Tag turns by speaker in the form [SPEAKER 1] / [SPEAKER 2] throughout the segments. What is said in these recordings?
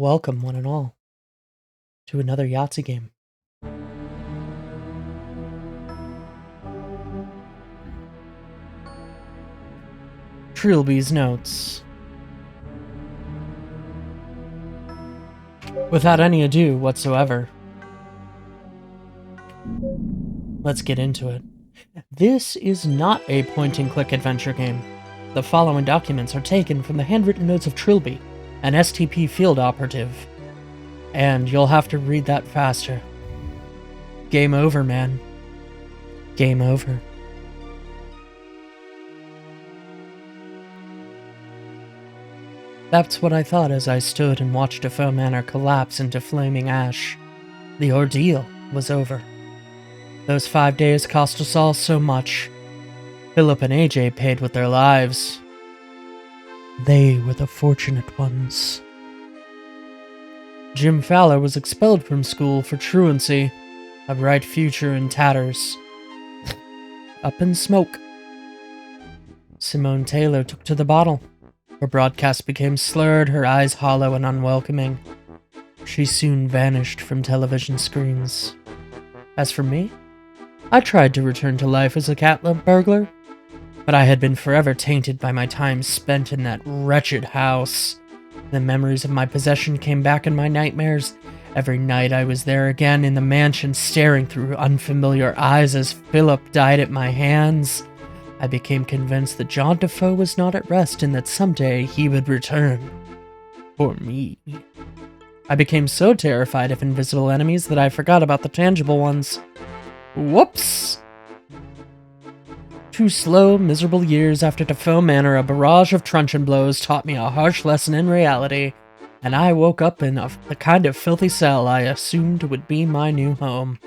[SPEAKER 1] Welcome, one and all, to another Yahtzee game. Trilby's notes. Without any ado whatsoever, let's get into it. This is not a point-and-click adventure game. The following documents are taken from the handwritten notes of Trilby, an STP field operative. And you'll have to read that faster. Game over, man. Game over. That's what I thought as I stood and watched DeFoe Manor collapse into flaming ash. The ordeal was over. Those 5 days cost us all so much. Philip and AJ paid with their lives. They were the fortunate ones. Jim Fowler was expelled from school for truancy, a bright future in tatters. Up in smoke. Simone Taylor took to the bottle. Her broadcast became slurred, her eyes hollow and unwelcoming. She soon vanished from television screens. As for me, I tried to return to life as a cat burglar, but I had been forever tainted by my time spent in that wretched house. The memories of my possession came back in my nightmares. Every night I was there again in the mansion, staring through unfamiliar eyes as Philip died at my hands. I became convinced that John DeFoe was not at rest and that someday he would return. For me. I became so terrified of invisible enemies that I forgot about the tangible ones. Whoops! 2 slow, miserable years after DeFoe Manor, a barrage of truncheon blows taught me a harsh lesson in reality, and I woke up in the kind of filthy cell I assumed would be my new home.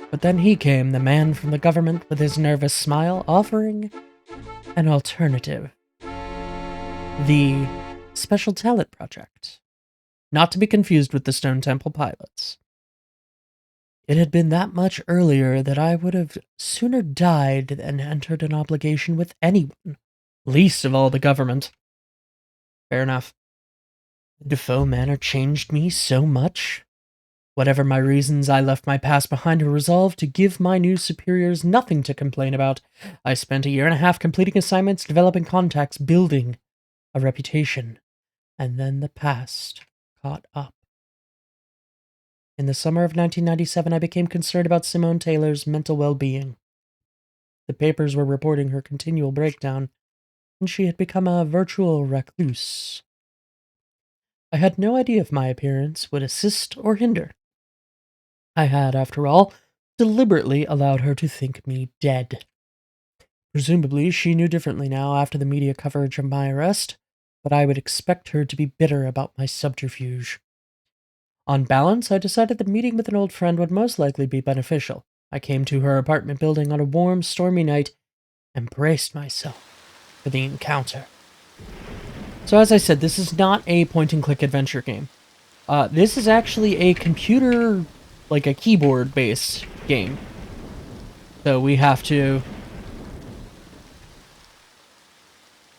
[SPEAKER 1] But then he came, the man from the government, with his nervous smile, offering an alternative. The Special Talent Project. Not to be confused with the Stone Temple Pilots. It had been that much earlier that I would have sooner died than entered an obligation with anyone, least of all the government. Fair enough. DeFoe Manor changed me so much. Whatever my reasons, I left my past behind and resolved to give my new superiors nothing to complain about. I spent a year and a half completing assignments, developing contacts, building a reputation, and then the past caught up. In the summer of 1997, I became concerned about Simone Taylor's mental well-being. The papers were reporting her continual breakdown, and she had become a virtual recluse. I had no idea if my appearance would assist or hinder. I had, after all, deliberately allowed her to think me dead. Presumably, she knew differently now after the media coverage of my arrest, but I would expect her to be bitter about my subterfuge. On balance, I decided that meeting with an old friend would most likely be beneficial. I came to her apartment building on a warm, stormy night and braced myself for the encounter. So as I said, this is not a point-and-click adventure game. This is actually a computer, like a keyboard-based game. So we have to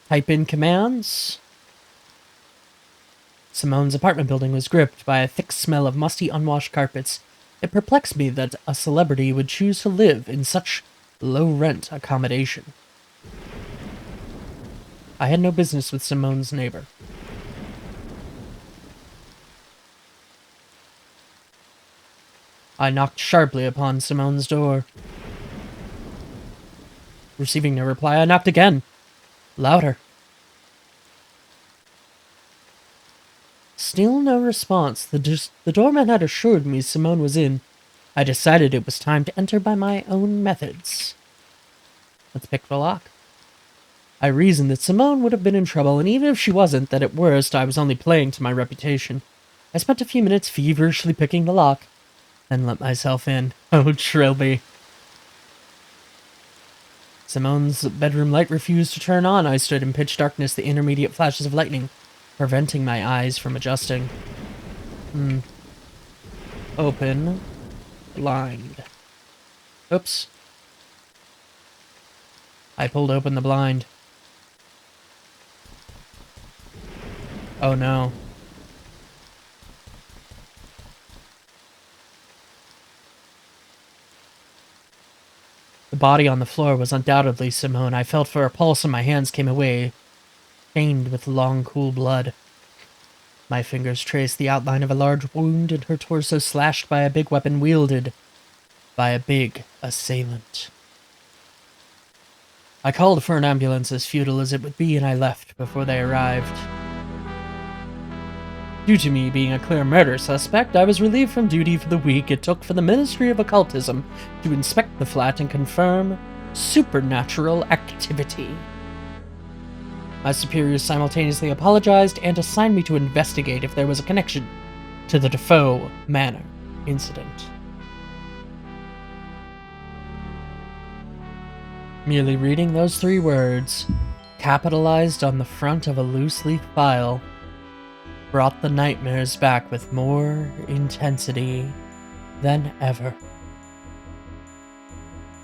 [SPEAKER 1] type in commands. Simone's apartment building was gripped by a thick smell of musty, unwashed carpets. It perplexed me that a celebrity would choose to live in such low-rent accommodation. I had no business with Simone's neighbor. I knocked sharply upon Simone's door. Receiving no reply, I knocked again. Louder. Still no response. The doorman had assured me Simone was in. I decided it was time to enter by my own methods. Let's pick the lock. I reasoned that Simone would have been in trouble, and even if she wasn't, that at worst I was only playing to my reputation. I spent a few minutes feverishly picking the lock, then let myself in. Oh, Trilby. Simone's bedroom light refused to turn on. I stood in pitch darkness, the intermediate flashes of lightning preventing my eyes from adjusting. Open. Blind. Oops. I pulled open the blind. Oh no. body on the floor was undoubtedly Simone. I felt for her pulse and my hands came away, stained with long, cool blood. My fingers traced the outline of a large wound in her torso slashed by a big weapon wielded by a big assailant. I called for an ambulance, as futile as it would be, and I left before they arrived. Due to me being a clear murder suspect, I was relieved from duty for the week it took for the Ministry of Occultism to inspect the flat and confirm supernatural activity. My superiors simultaneously apologized and assigned me to investigate if there was a connection to the DeFoe manor incident. Merely reading those 3 words, capitalized on the front of a loose-leaf file, brought the nightmares back with more intensity than ever.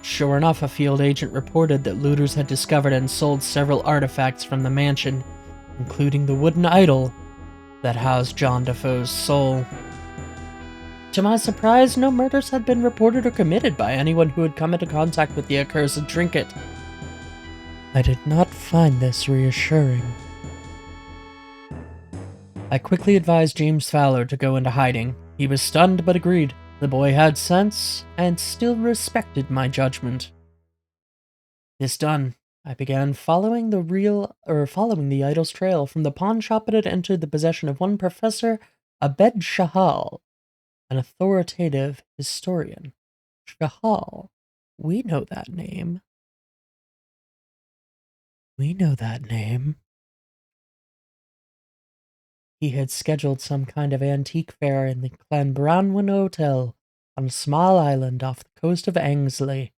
[SPEAKER 1] Sure enough, a field agent reported that looters had discovered and sold several artifacts from the mansion, including the wooden idol that housed John DeFoe's soul. To my surprise, no murders had been reported or committed by anyone who had come into contact with the accursed trinket. I did not find this reassuring. I quickly advised James Fowler to go into hiding. He was stunned but agreed. The boy had sense and still respected my judgment. This done, I began following the idol's trail from the pawn shop it had entered the possession of one Professor Abed Shahal, an authoritative historian. Shahal, we know that name. We know that name. He had scheduled some kind of antique fair in the Clanbronwyn Hotel on a small island off the coast of Angsley,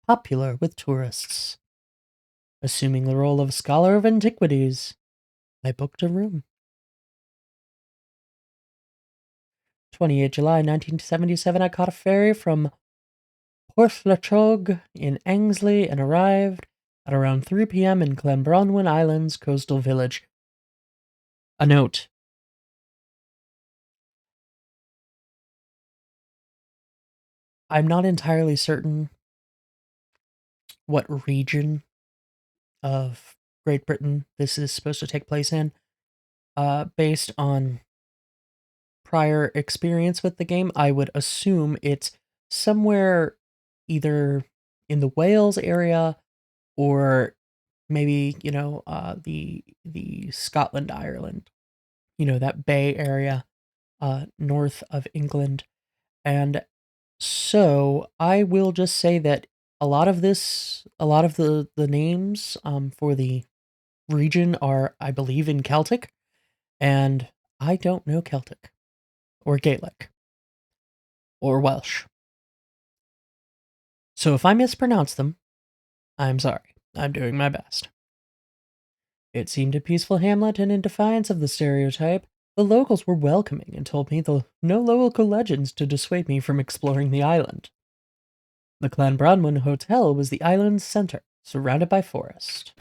[SPEAKER 1] popular with tourists. Assuming the role of scholar of antiquities, I booked a room. 28 July 1977, I caught a ferry from Porthlachog in Angsley and arrived at around 3 p.m. in Clanbronwyn Island's coastal village. A note. I'm not entirely certain what region of Great Britain this is supposed to take place in. Based on prior experience with the game, I would assume it's somewhere either in the Wales area or maybe, the Scotland, Ireland, that Bay area, north of England. And so I will just say that a lot of the names for the region are, I believe, in Celtic, and I don't know Celtic or Gaelic or Welsh. So if I mispronounce them, I'm sorry. I'm doing my best. It seemed a peaceful hamlet, and in defiance of the stereotype, the locals were welcoming and told me no local legends to dissuade me from exploring the island. The Clanbronwyn Hotel was the island's center, surrounded by forest.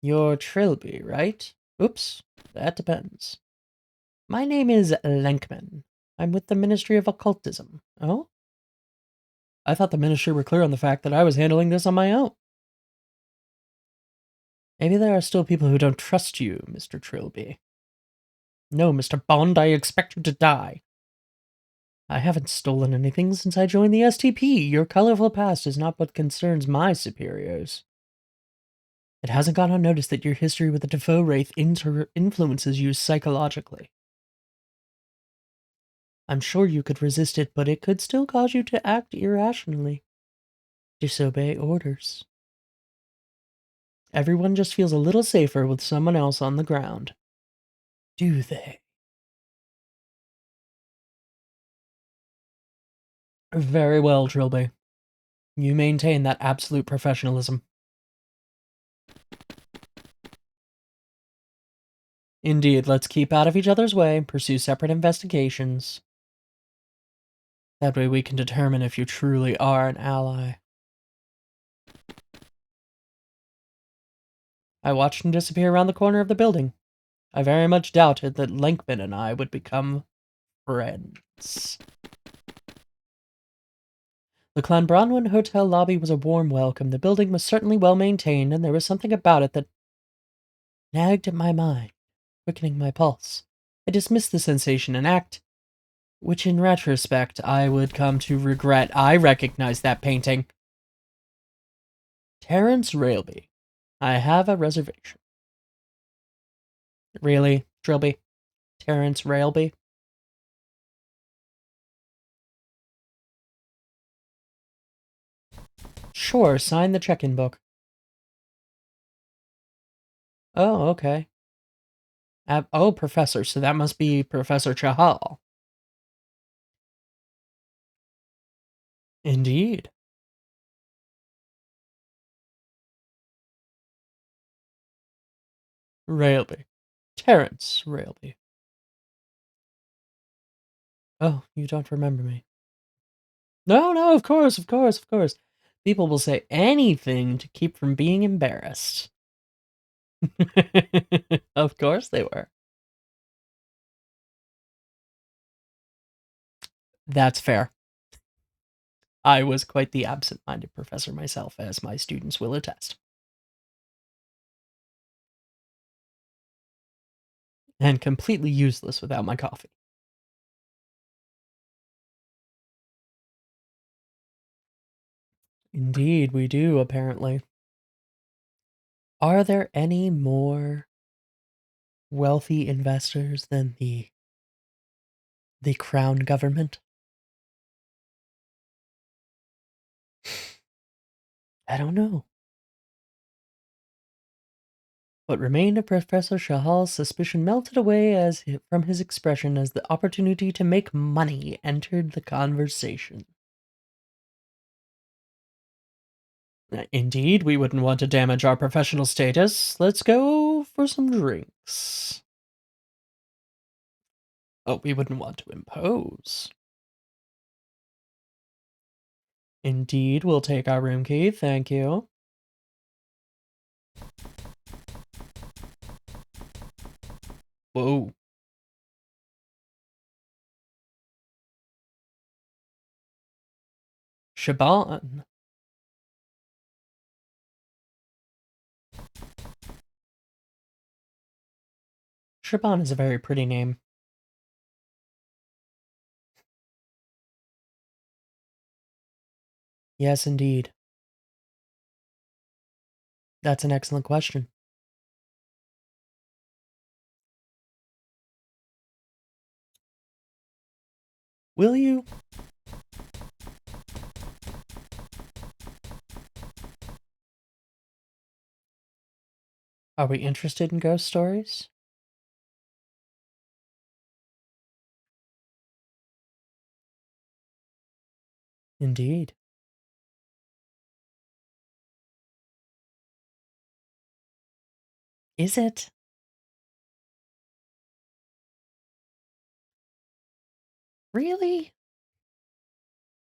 [SPEAKER 1] You're Trilby, right? Oops, that depends. My name is Lenkmann. I'm with the Ministry of Occultism. Oh? I thought the Ministry were clear on the fact that I was handling this on my own. Maybe there are still people who don't trust you, Mr. Trilby. No, Mr. Bond, I expect you to die. I haven't stolen anything since I joined the STP. Your colorful past is not what concerns my superiors. It hasn't gone unnoticed that your history with the DeFoe Wraith influences you psychologically. I'm sure you could resist it, but it could still cause you to act irrationally. Disobey orders. Everyone just feels a little safer with someone else on the ground. Do they? Very well, Trilby. You maintain that absolute professionalism. Indeed, let's keep out of each other's way, pursue separate investigations. That way we can determine if you truly are an ally. I watched him disappear around the corner of the building. I very much doubted that Lenkmann and I would become friends. The Clanbronwyn hotel lobby was a warm welcome. The building was certainly well maintained, and there was something about it that nagged at my mind, quickening my pulse. I dismissed the sensation and act, which in retrospect I would come to regret. I recognized that painting. Terence Railby. I have a reservation. Really, Trilby? Terence Railby? Sure, sign the check-in book. Oh, okay. Oh, Professor, so that must be Professor Chahal. Indeed. Railby. Terence Railby. Oh, you don't remember me. No, no, of course, of course, of course. People will say anything to keep from being embarrassed. Of course they were. That's fair. I was quite the absent-minded professor myself, as my students will attest. And completely useless without my coffee. Indeed, we do, apparently. Are there any more wealthy investors than the crown government? I don't know. What remained of Professor Shahal's suspicion melted away from his expression as the opportunity to make money entered the conversation. Indeed, we wouldn't want to damage our professional status. Let's go for some drinks. Oh, we wouldn't want to impose. Indeed, we'll take our room key, thank you. Whoa. Shaban. Shaban is a very pretty name. Yes, indeed. That's an excellent question. Will you? Are we interested in ghost stories? Indeed. Is it? Really?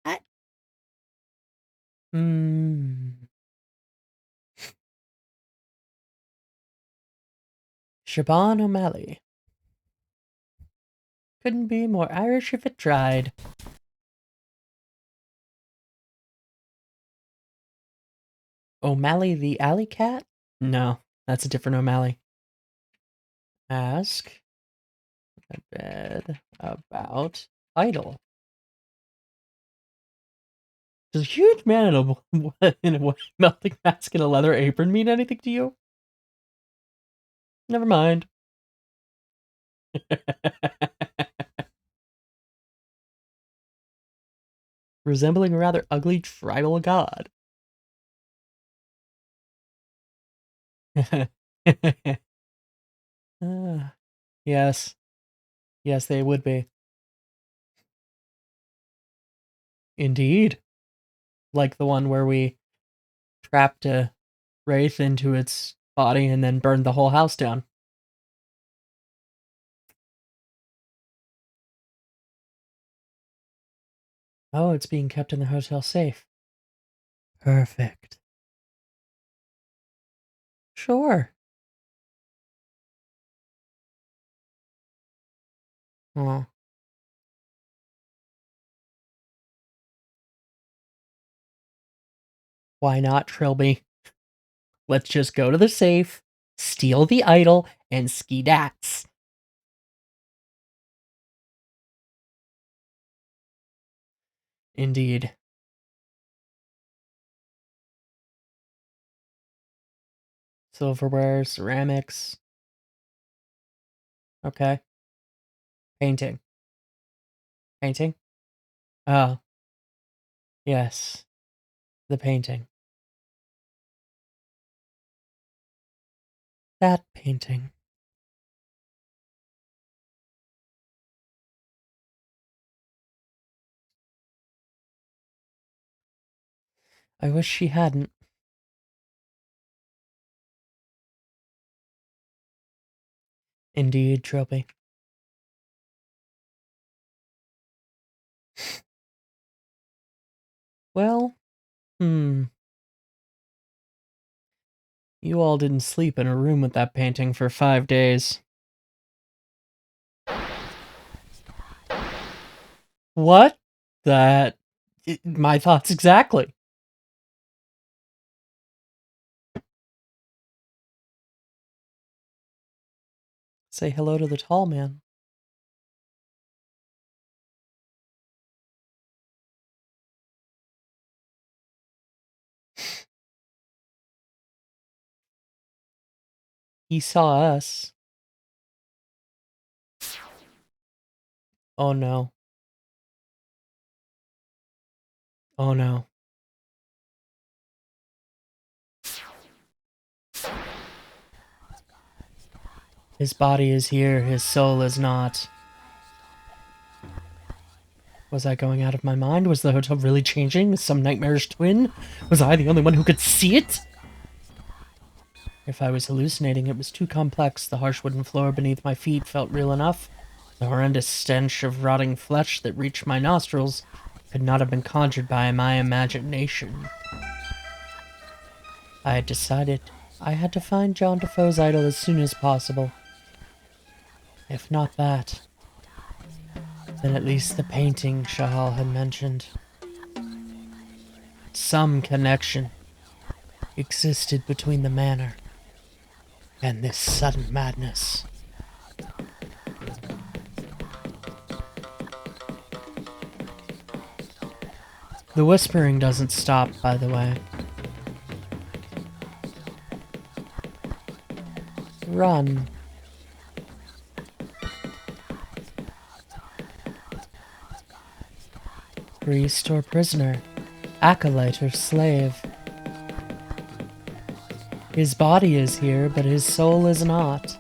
[SPEAKER 1] I... Hmm. Shaban O'Malley. Couldn't be more Irish if it tried. O'Malley the alley cat? No, that's a different O'Malley. Ask a bed about idol. Does a huge man in a melting mask and a leather apron mean anything to you? Never mind. Resembling a rather ugly tribal god. Ah, yes. Yes, they would be. Indeed. Like the one where we trapped a wraith into its body and then burned the whole house down. Oh, it's being kept in the hotel safe. Perfect. Sure. Oh. Why not, Trilby? Let's just go to the safe, steal the idol, and ski-dats. Indeed. Silverware, ceramics. Okay. Painting. Painting? Oh. Yes. The painting. That painting. I wish she hadn't. Indeed, Trilby. Well, you all didn't sleep in a room with that painting for 5 days. What? My thoughts exactly. Say hello to the tall man. He saw us. Oh no. Oh no. His body is here, his soul is not. Was I going out of my mind? Was the hotel really changing? Some nightmarish twin? Was I the only one who could see it? If I was hallucinating, it was too complex. The harsh wooden floor beneath my feet felt real enough. The horrendous stench of rotting flesh that reached my nostrils could not have been conjured by my imagination. I had decided I had to find John DeFoe's idol as soon as possible. If not that, then at least the painting Shahal had mentioned. Some connection existed between the manor and this sudden madness. The whispering doesn't stop, by the way. Run. Priest or prisoner, acolyte or slave. His body is here, but his soul is not.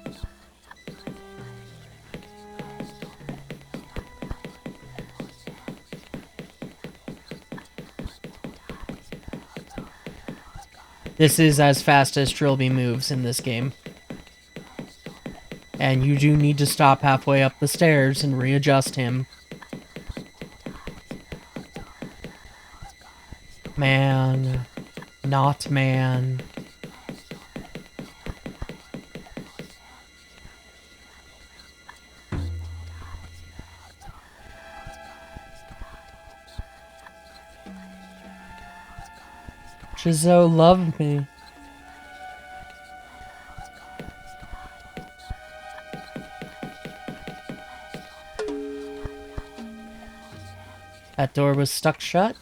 [SPEAKER 1] This is as fast as Trilby moves in this game. And you do need to stop halfway up the stairs and readjust him. Man. Not man. Chzo loved me. That door was stuck shut.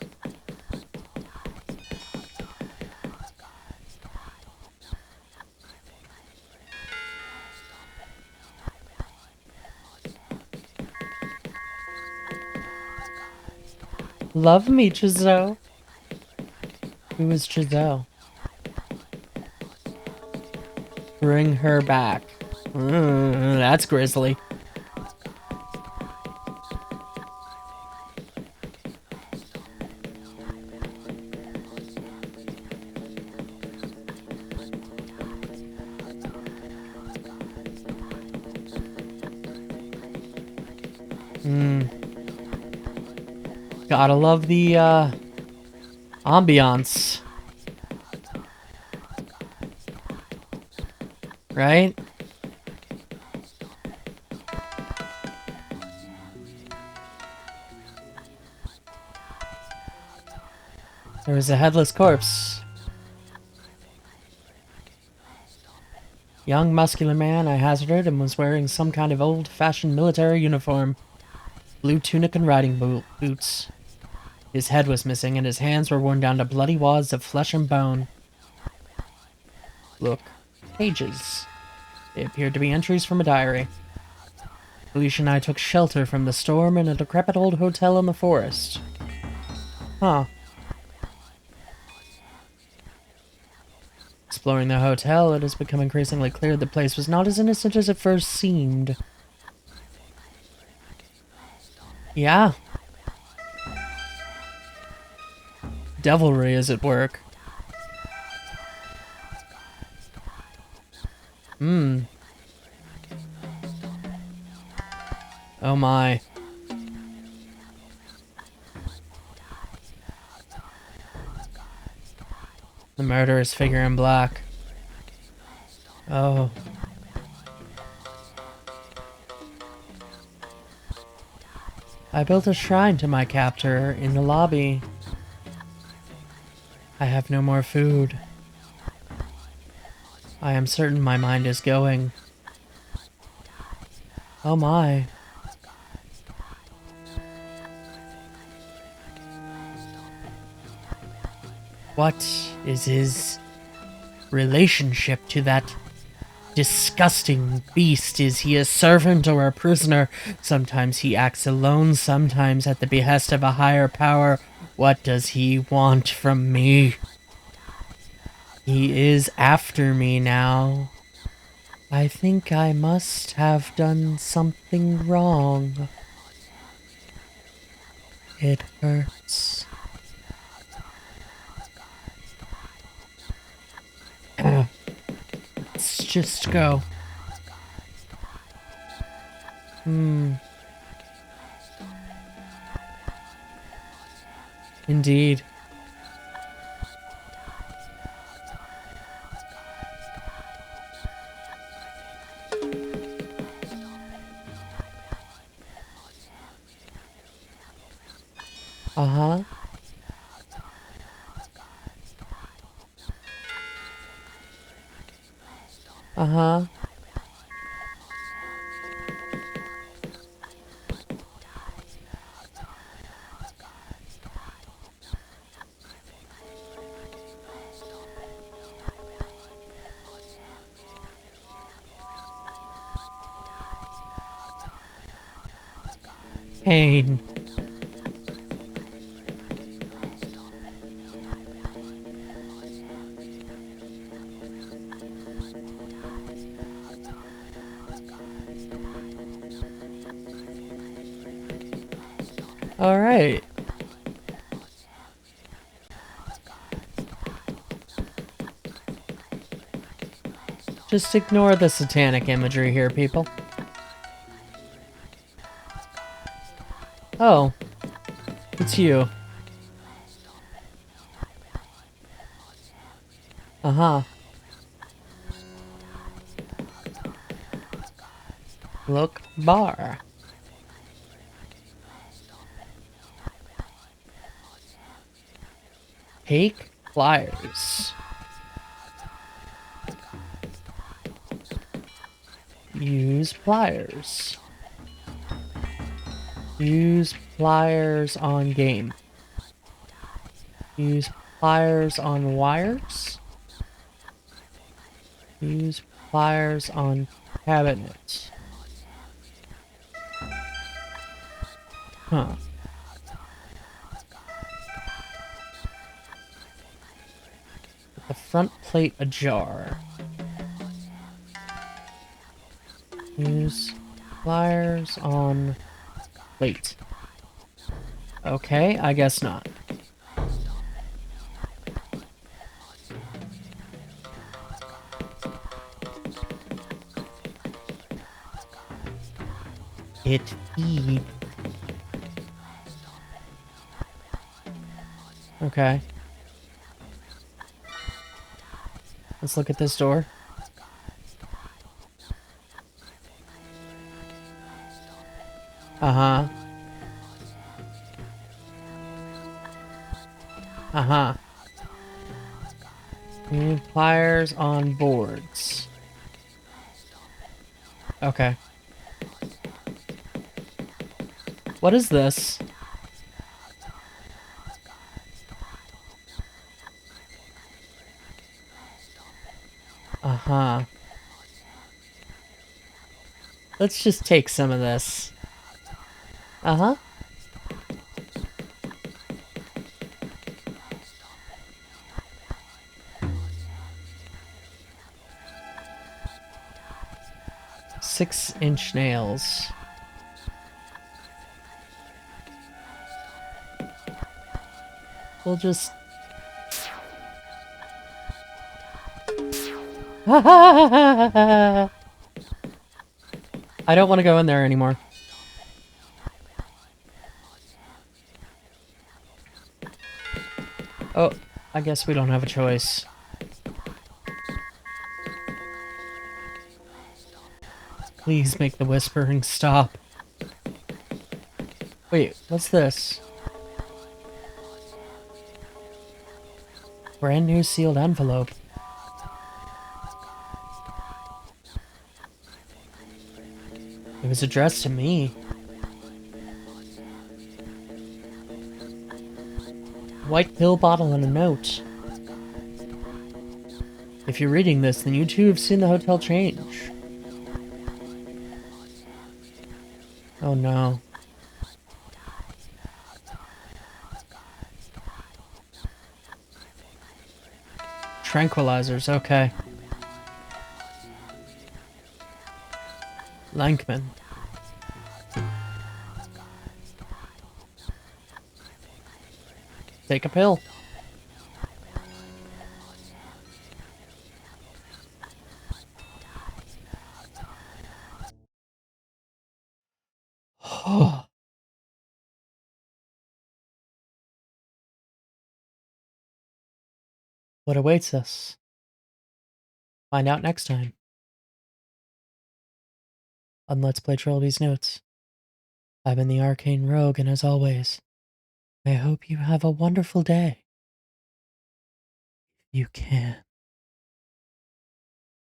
[SPEAKER 1] Love me, Chzo. Who is Chzo? Bring her back. That's grisly. Gotta love the ambiance. Right? There was a headless corpse. Young, muscular man, I hazarded, and was wearing some kind of old-fashioned military uniform. Blue tunic and riding boots. His head was missing, and his hands were worn down to bloody wads of flesh and bone. Look. Pages. They appeared to be entries from a diary. Felicia and I took shelter from the storm in a decrepit old hotel in the forest. Huh. Exploring the hotel, it has become increasingly clear the place was not as innocent as it first seemed. Yeah. Devilry is at work. Oh my. The murderous figure in black. Oh. I built a shrine to my captor in the lobby. I have no more food. I am certain my mind is going. Oh my. What is his relationship to that disgusting beast? Is he a servant or a prisoner? Sometimes he acts alone, sometimes at the behest of a higher power. What does he want from me? He is after me now. I think I must have done something wrong. It hurts. Let's just go. Indeed. Uh-huh. Uh-huh. Pain. All right. Just ignore the satanic imagery here, people. Oh. It's you. Uh-huh. Look, bar. Take pliers. Use pliers. Use pliers on game. Use pliers on wires. Use pliers on cabinet. Huh. Put the front plate ajar. Use pliers on plate. Okay, I guess not. Hit E. Okay. Let's look at this door. Uh-huh. Uh-huh. We need pliers on boards. Okay. What is this? Uh-huh. Let's just take some of this. Uh-huh. Six-inch nails. We'll just... I don't want to go in there anymore. Oh, I guess we don't have a choice. Please make the whispering stop. Wait, what's this? Brand new sealed envelope. It was addressed to me. White pill bottle and a note. If you're reading this, then you too have seen the hotel change. Oh no. Tranquilizers, okay. Lenkmann. Take a pill. What awaits us? Find out next time on Let's Play Trilby's Notes. I've been the Arcane Rogue, and as always, I hope you have a wonderful day. You can.